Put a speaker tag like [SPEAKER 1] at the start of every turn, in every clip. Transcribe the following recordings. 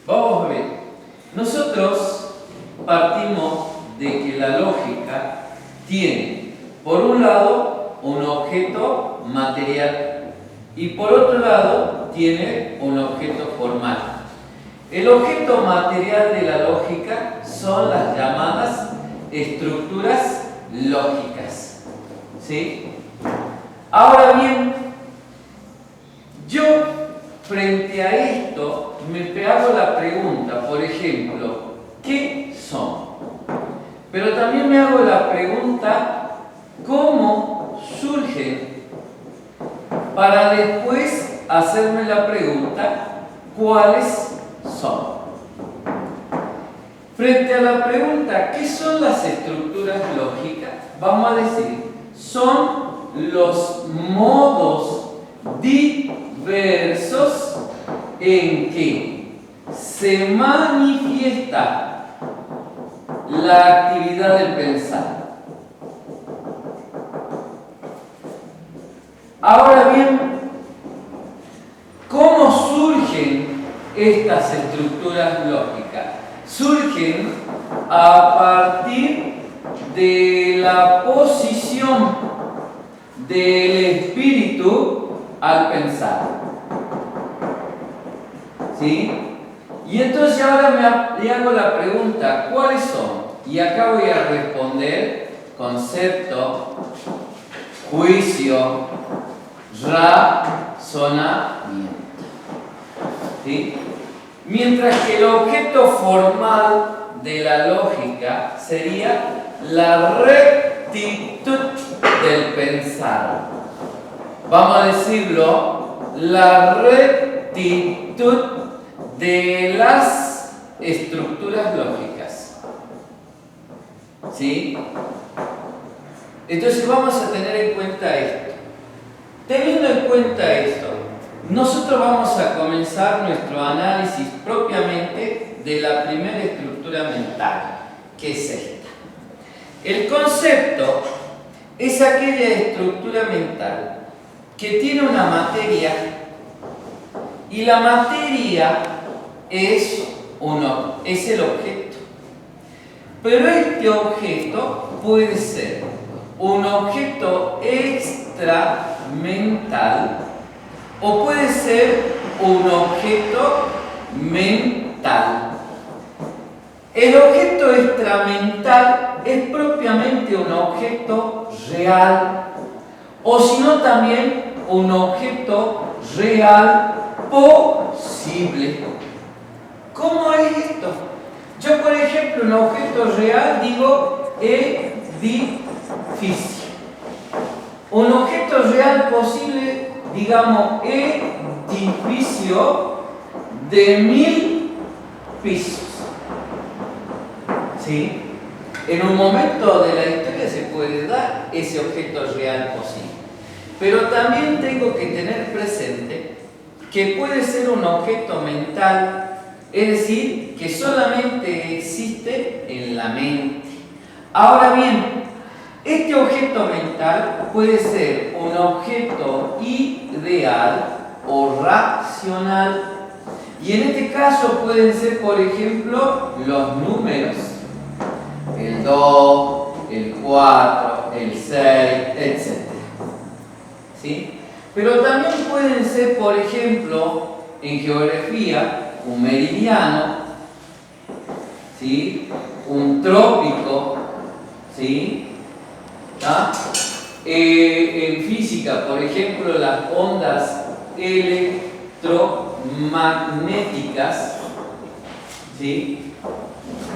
[SPEAKER 1] Vamos a ver. Nosotros partimos de que la lógica tiene, por un lado, un objeto material y por otro lado, tiene un objeto formal. El objeto material de la lógica son las llamadas estructuras lógicas. ¿Sí? Ahora bien, yo frente a esto me hago la pregunta, por ejemplo, ¿qué son? Pero también me hago la pregunta, ¿cómo surgen? Para después hacerme la pregunta, ¿cuáles son? Frente a la pregunta, ¿qué son las estructuras lógicas? Vamos a decir, son los modos diversos en que se manifiesta la actividad del pensar. Ahora bien, ¿cómo surgen estas estructuras lógicas? Surgen a partir de la posición del espíritu al pensar. ¿Sí? Y entonces ahora le hago la pregunta, ¿cuáles son? Y acá voy a responder concepto, juicio, razonamiento. ¿Sí? Mientras que el objeto formal de la lógica sería la rectitud del pensar. Vamos a decirlo, la rectitud de las estructuras lógicas. ¿Sí? Entonces vamos a tener en cuenta esto. Teniendo en cuenta esto, nosotros vamos a comenzar nuestro análisis propiamente de la primera estructura mental, que es esta. El concepto es aquella estructura mental que tiene una materia y la materia es el objeto. Pero este objeto puede ser un objeto extramental o puede ser un objeto mental. El objeto extramental es propiamente un objeto real, o si no también un objeto real posible. ¿Cómo es esto? Yo, por ejemplo, un objeto real digo edificio. Un objeto real posible, digamos, edificio de 1000 pisos. ¿Sí? En un momento de la historia se puede dar ese objeto real posible. Pero también tengo que tener presente que puede ser un objeto mental, es decir, que solamente existe en la mente. Ahora bien, este objeto mental puede ser un objeto ideal o racional. Y en este caso pueden ser, por ejemplo, los números. El 2, el 4, el 6, etc. ¿Sí? Pero también pueden ser, por ejemplo, en geografía, un meridiano, ¿sí? Un trópico, ¿sí? ¿Ah? En física, por ejemplo, las ondas electromagnéticas, ¿sí?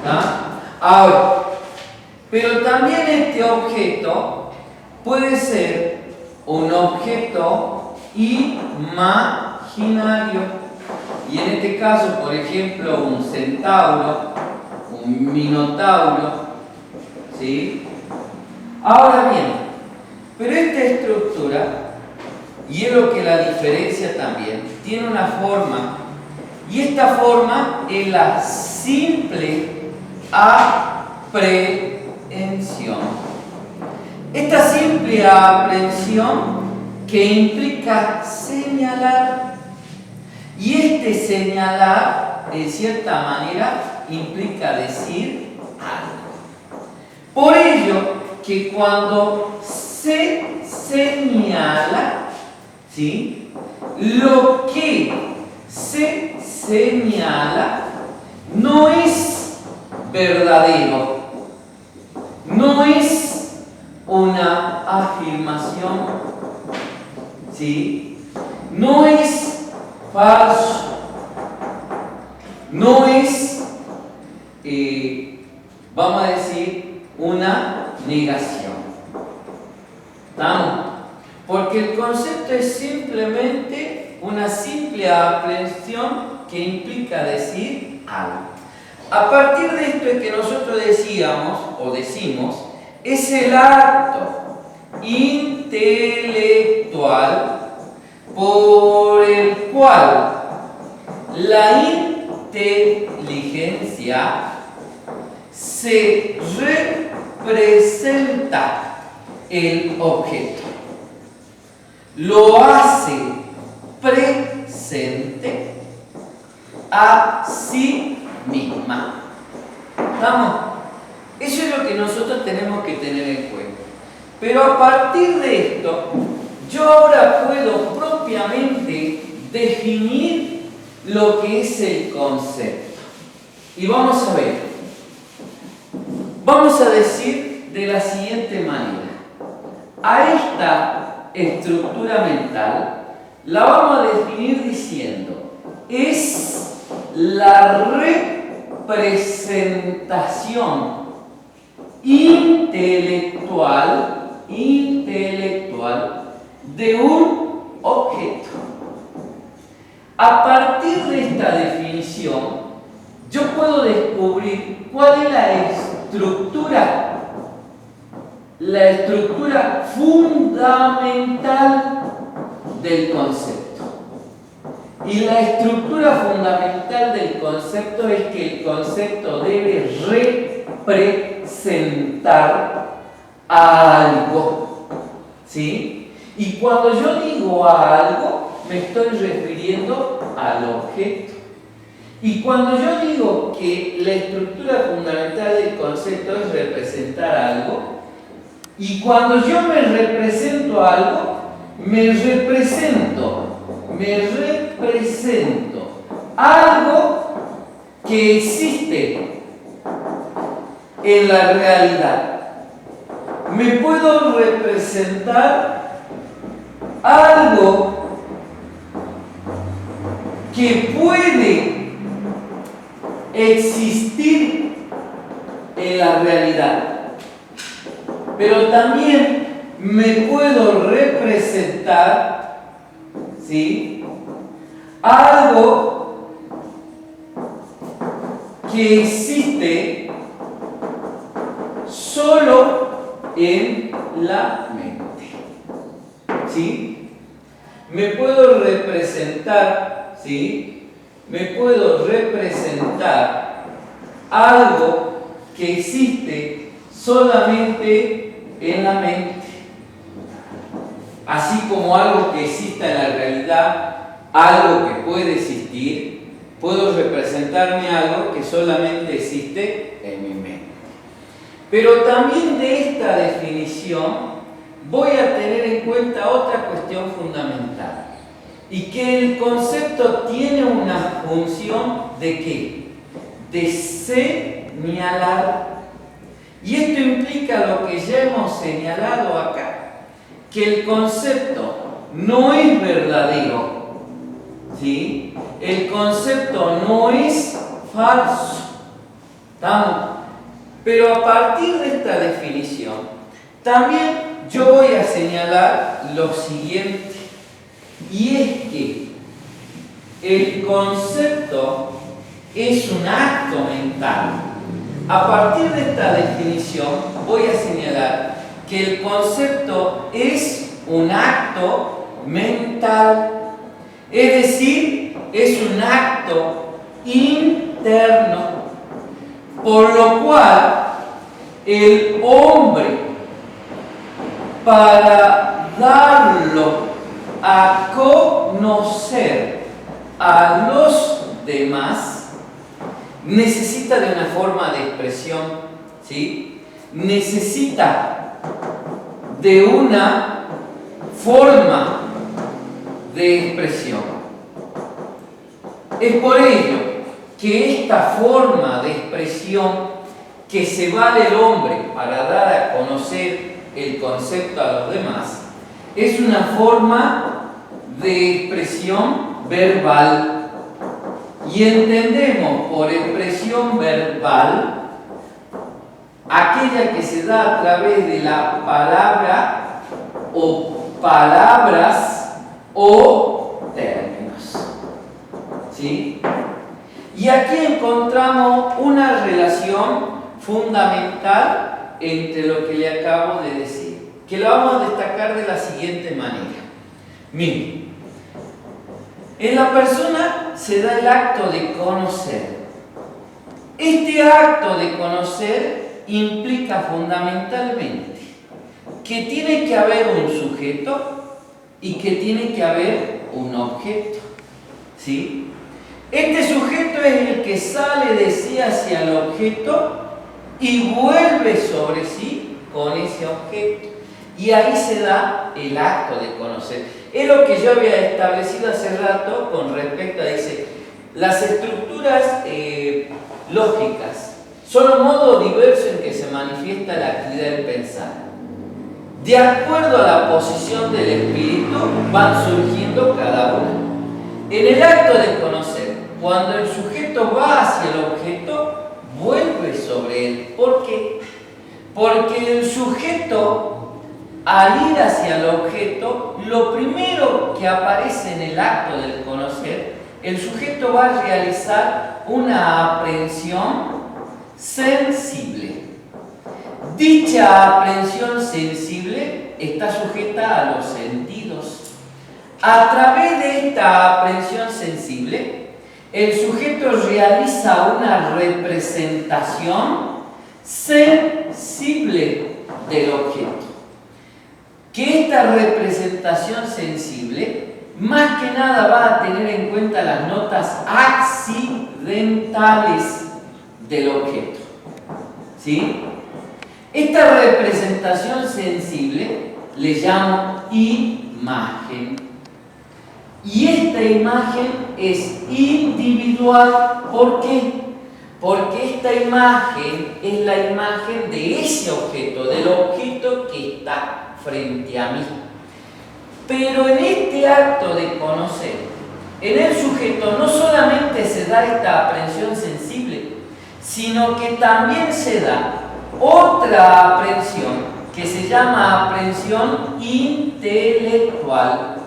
[SPEAKER 1] ¿Ah? Ahora, pero también este objeto puede ser un objeto imaginario. Y en este caso, por ejemplo, un centauro, un minotauro, ¿sí? Ahora bien, pero esta estructura, y es lo que la diferencia también, tiene una forma, y esta forma es la simple aprehensión. Esta simple aprehensión que implica señalar, y este señalar en cierta manera, implica decir algo. Por ello, que cuando se señala, ¿sí?, lo que se señala no es verdadero, no es una afirmación, ¿sí?, no es falso, no es, vamos a decir, una negación. ¿Estamos? Porque el concepto es simplemente una simple aprehensión que implica decir algo. A partir de esto es que nosotros decíamos, o decimos, es el acto intelectual por el cual la inteligencia se representa el objeto, lo hace presente a sí misma. ¿Estamos? Eso es lo que nosotros tenemos que tener en cuenta. Pero a partir de esto, yo ahora puedo propiamente definir lo que es el concepto. Y vamos a ver. Vamos a decir de la siguiente manera. A esta estructura mental la vamos a definir diciendo: es la representación intelectual de un objeto. A partir de esta definición, yo puedo descubrir cuál es la estructura fundamental del concepto. Y la estructura fundamental del concepto es que el concepto debe representar a algo, ¿sí? Y cuando yo digo a algo, me estoy refiriendo al objeto. Y cuando yo digo que la estructura fundamental del concepto es representar algo, y cuando yo me represento algo, me represento algo que existe en la realidad. Me puedo representar algo que puede existir en la realidad, pero también me puedo representar, ¿sí?, algo que existe solo en la mente, ¿sí? Me puedo representar, ¿sí?, me puedo representar algo que existe solamente en la mente, así como algo que exista en la realidad, algo que puede existir, puedo representarme algo que solamente existe en mi mente. Pero también de esta definición voy a tener en cuenta otra cuestión fundamental, y que el concepto tiene una función ¿de qué? De señalar. Y esto implica lo que ya hemos señalado acá, que el concepto no es verdadero, ¿sí? El concepto no es falso. ¿Estamos? Pero a partir de esta definición, también yo voy a señalar lo siguiente, y es que el concepto es un acto mental. A partir de esta definición voy a señalar que el concepto es un acto mental, es decir, es un acto interno, por lo cual el hombre, para darlo a conocer a los demás, necesita de una forma de expresión, ¿sí? Necesita de una forma de expresión. Es por ello que esta forma de expresión que se vale el hombre para dar a conocer el concepto a los demás es una forma de expresión verbal. Y entendemos por expresión verbal aquella que se da a través de la palabra o palabras o términos. ¿Sí? Y aquí encontramos una relación fundamental entre lo que le acabo de decir, que lo vamos a destacar de la siguiente manera. Miren, en la persona se da el acto de conocer. Este acto de conocer implica fundamentalmente que tiene que haber un sujeto y que tiene que haber un objeto. ¿Sí? Este sujeto es el que sale de sí hacia el objeto y vuelve sobre sí con ese objeto. Y ahí se da el acto de conocer. Es lo que yo había establecido hace rato con respecto a, dice, las estructuras lógicas son un modo diverso en que se manifiesta la actividad del pensar. De acuerdo a la posición del espíritu van surgiendo cada una. En el acto de conocer, cuando el sujeto va hacia el objeto, vuelve sobre él. ¿Por qué? Porque el sujeto, al ir hacia el objeto, lo primero que aparece en el acto del conocer, el sujeto va a realizar una aprehensión sensible. Dicha aprehensión sensible está sujeta a los sentidos. A través de esta aprehensión sensible, el sujeto realiza una representación sensible del objeto. Que esta representación sensible, más que nada, va a tener en cuenta las notas accidentales del objeto. ¿Sí? Esta representación sensible le llamo imagen. Y esta imagen es individual. ¿Por qué? Porque esta imagen es la imagen de ese objeto, del objeto que está frente a mí. Pero en este acto de conocer, en el sujeto no solamente se da esta aprehensión sensible, sino que también se da otra aprehensión que se llama aprehensión intelectual.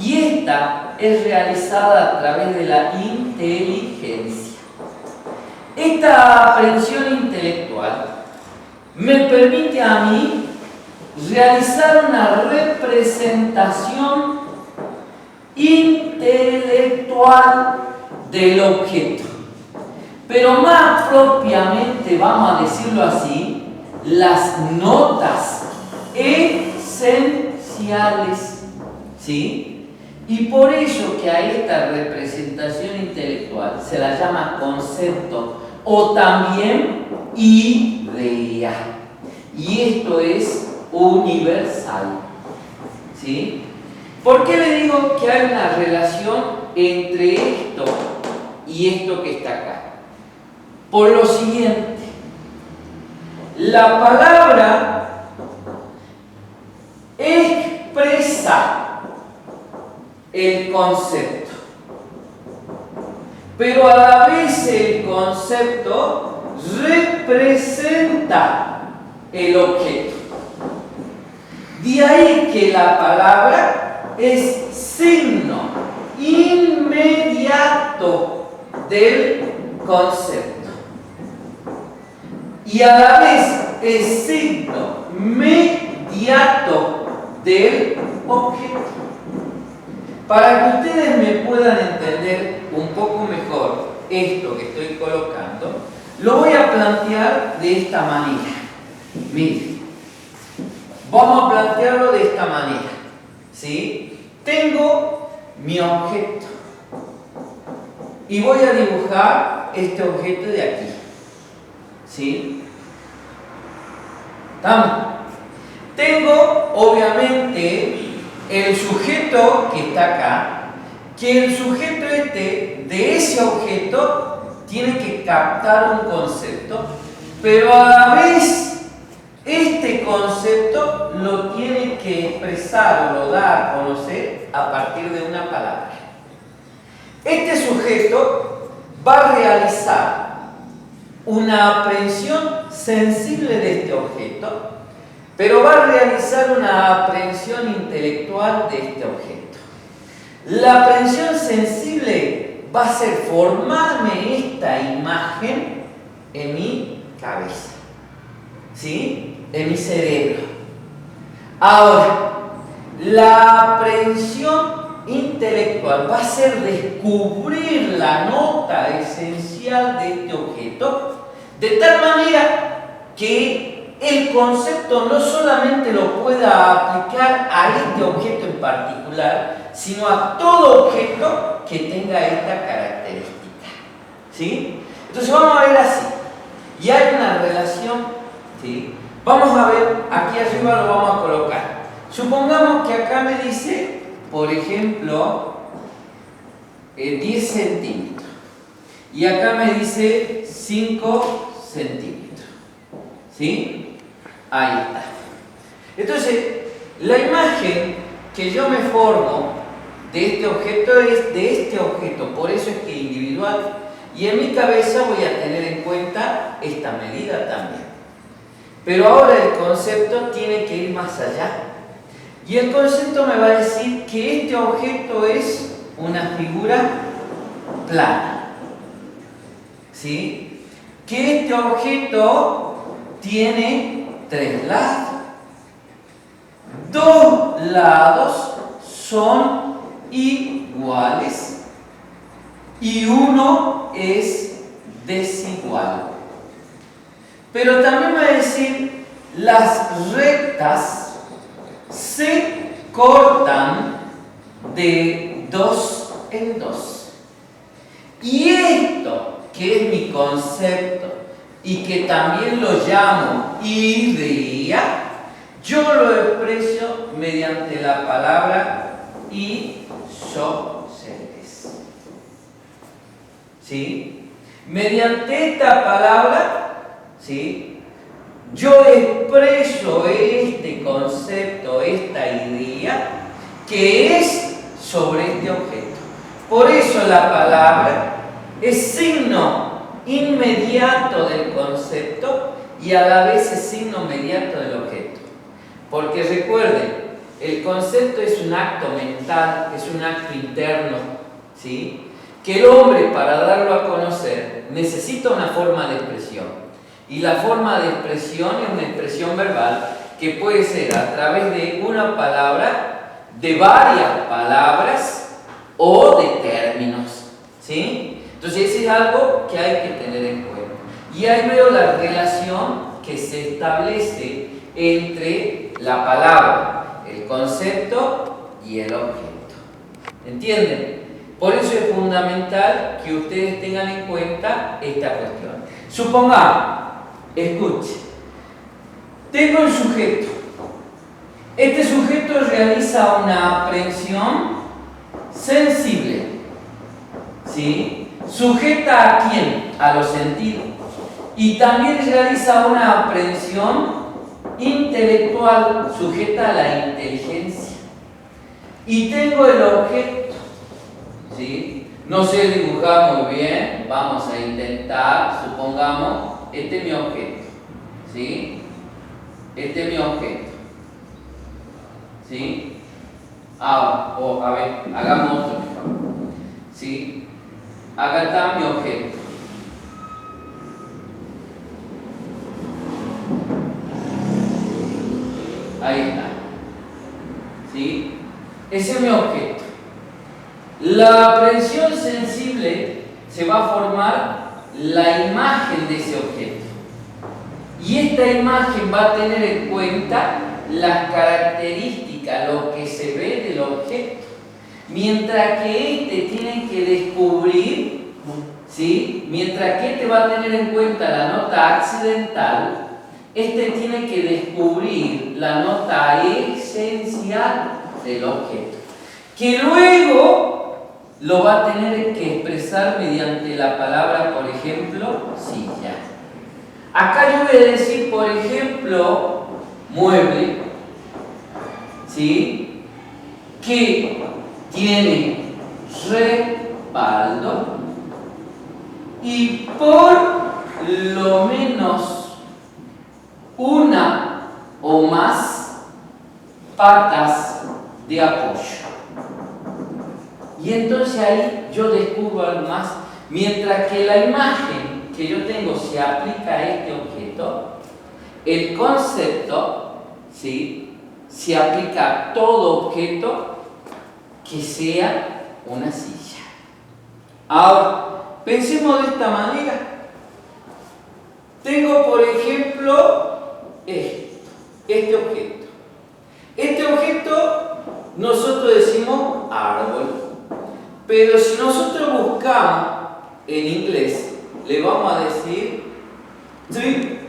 [SPEAKER 1] Y esta es realizada a través de la inteligencia. Esta aprehensión intelectual me permite a mí realizar una representación intelectual del objeto. Pero más propiamente, vamos a decirlo así, las notas esenciales. ¿Sí? Y por eso que a esta representación intelectual se la llama concepto o también idea. Y esto es universal. ¿Sí? ¿Por qué le digo que hay una relación entre esto y esto que está acá? Por lo siguiente, la palabra expresa el concepto, pero a la vez el concepto representa el objeto. De ahí que la palabra es signo inmediato del concepto y a la vez es signo mediato del objeto. Para que ustedes me puedan entender un poco mejor esto que estoy colocando, lo voy a plantear de esta manera. Miren, vamos a plantearlo de esta manera. ¿Sí? Tengo mi objeto y voy a dibujar este objeto de aquí. ¿Sí? ¿Estamos? Tengo, obviamente, el sujeto que está acá, que el sujeto de ese objeto tiene que captar un concepto, pero a la vez este concepto lo tiene que expresar o lo da a conocer a partir de una palabra. Este sujeto va a realizar una aprehensión sensible de este objeto, pero va a realizar una aprehensión intelectual de este objeto. La aprehensión sensible va a ser formarme esta imagen en mi cabeza, ¿sí? En mi cerebro. Ahora, la aprehensión intelectual va a ser descubrir la nota esencial de este objeto, de tal manera que el concepto no solamente lo pueda aplicar a este objeto en particular, sino a todo objeto que tenga esta característica. ¿Sí? Entonces vamos a ver así. Y hay una relación, ¿sí? Vamos a ver, aquí arriba lo vamos a colocar. Supongamos que acá me dice, por ejemplo, 10 centímetros. Y acá me dice 5 centímetros. ¿Sí? Ahí está. Entonces, la imagen que yo me formo de este objeto es de este objeto, por eso es que individual. Y en mi cabeza voy a tener en cuenta esta medida también. Pero ahora el concepto tiene que ir más allá. Y el concepto me va a decir que este objeto es una figura plana. ¿Sí? Que este objeto tiene 3 lados. 2 lados son iguales y uno es desigual. Pero también va a decir las rectas se cortan de 2 en 2. Y esto, que es mi concepto y que también lo llamo idea, yo lo expreso mediante la palabra isósceles. ¿Sí? Mediante esta palabra, ¿sí?, yo expreso este concepto, esta idea, que es sobre este objeto. Por eso la palabra es signo inmediato del concepto y a la vez es signo inmediato del objeto. Porque recuerden, el concepto es un acto mental, es un acto interno, ¿sí?, que el hombre, para darlo a conocer, necesita una forma de expresión. Y la forma de expresión es una expresión verbal que puede ser a través de una palabra, de varias palabras o de términos, ¿sí? Entonces, eso es algo que hay que tener en cuenta. Y ahí veo la relación que se establece entre la palabra, el concepto y el objeto. ¿Entienden? Por eso es fundamental que ustedes tengan en cuenta esta cuestión. Supongamos, escuche, tengo el sujeto. Este sujeto realiza una aprehensión sensible, ¿sí?, sujeta a quién, a los sentidos, y también realiza una aprehensión intelectual, sujeta a la inteligencia. Y tengo el objeto, ¿sí? No sé dibujar muy bien, vamos a intentar, supongamos, este es mi objeto, ¿sí? Este es mi objeto, ¿sí? Ahora, a ver, hagamos otro, ¿sí? Acá está mi objeto. Ahí está, ¿sí? Ese es mi objeto. La aprehensión sensible se va a formar la imagen de ese objeto. Y esta imagen va a tener en cuenta las características, lo que se ve del objeto. Mientras que este tiene que descubrir, ¿sí? Mientras que este va a tener en cuenta la nota accidental, este tiene que descubrir la nota esencial del objeto, que luego lo va a tener que expresar mediante la palabra, por ejemplo, silla. Acá yo voy a decir, por ejemplo, mueble, ¿sí? Que tiene respaldo y por lo menos una o más patas de apoyo. Y entonces ahí yo descubro algo más. Mientras que la imagen que yo tengo se aplica a este objeto, el concepto, ¿sí?, se aplica a todo objeto que sea una silla. Ahora, pensemos de esta manera. Tengo, por ejemplo, este objeto. Este objeto nosotros decimos árbol, pero si nosotros buscamos en inglés, le vamos a decir tree.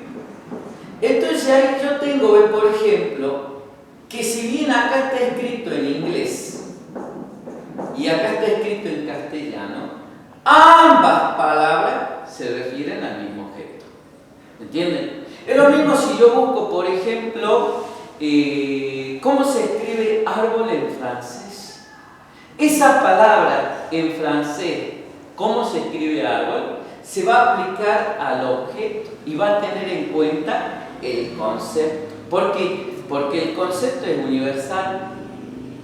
[SPEAKER 1] Entonces ahí yo tengo, por ejemplo, que si bien acá está escrito en inglés y acá está escrito en castellano, ambas palabras se refieren al mismo objeto. ¿Entienden? Es lo mismo si yo busco, por ejemplo, cómo se escribe árbol en francés. Esa palabra en francés, cómo se escribe árbol, se va a aplicar al objeto y va a tener en cuenta el concepto. ¿Por qué? Porque el concepto es universal.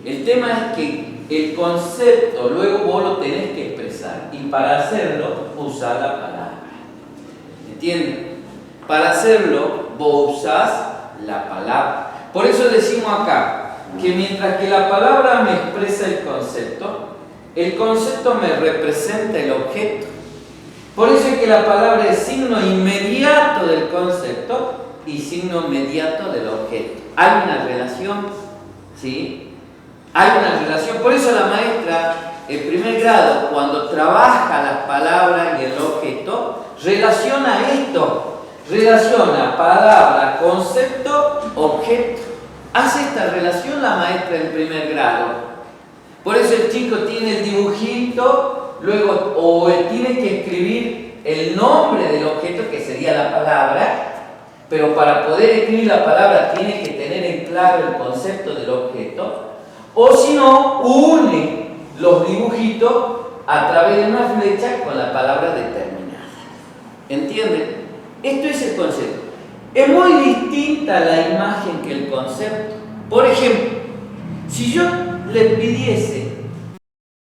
[SPEAKER 1] El tema es que el concepto luego vos lo tenés que expresar, y para hacerlo usar la palabra. ¿Entienden? Para hacerlo vos usás la palabra. Por eso decimos acá que mientras que la palabra me expresa el concepto me representa el objeto. Por eso es que la palabra es signo inmediato del concepto y signo inmediato del objeto. Hay una relación, ¿sí? Hay una relación. Por eso la maestra, en primer grado, cuando trabaja las palabras y el objeto, relaciona esto. Relaciona palabra, concepto, objeto. Hace esta relación la maestra en primer grado. Por eso el chico tiene el dibujito, luego o tiene que escribir el nombre del objeto, que sería la palabra, pero para poder escribir la palabra tiene que tener en claro el concepto del objeto, o si no, une los dibujitos a través de una flecha con la palabra determinada. ¿Entienden? Esto es el concepto. Es muy distinta la imagen que el concepto. Por ejemplo, si yo le pidiese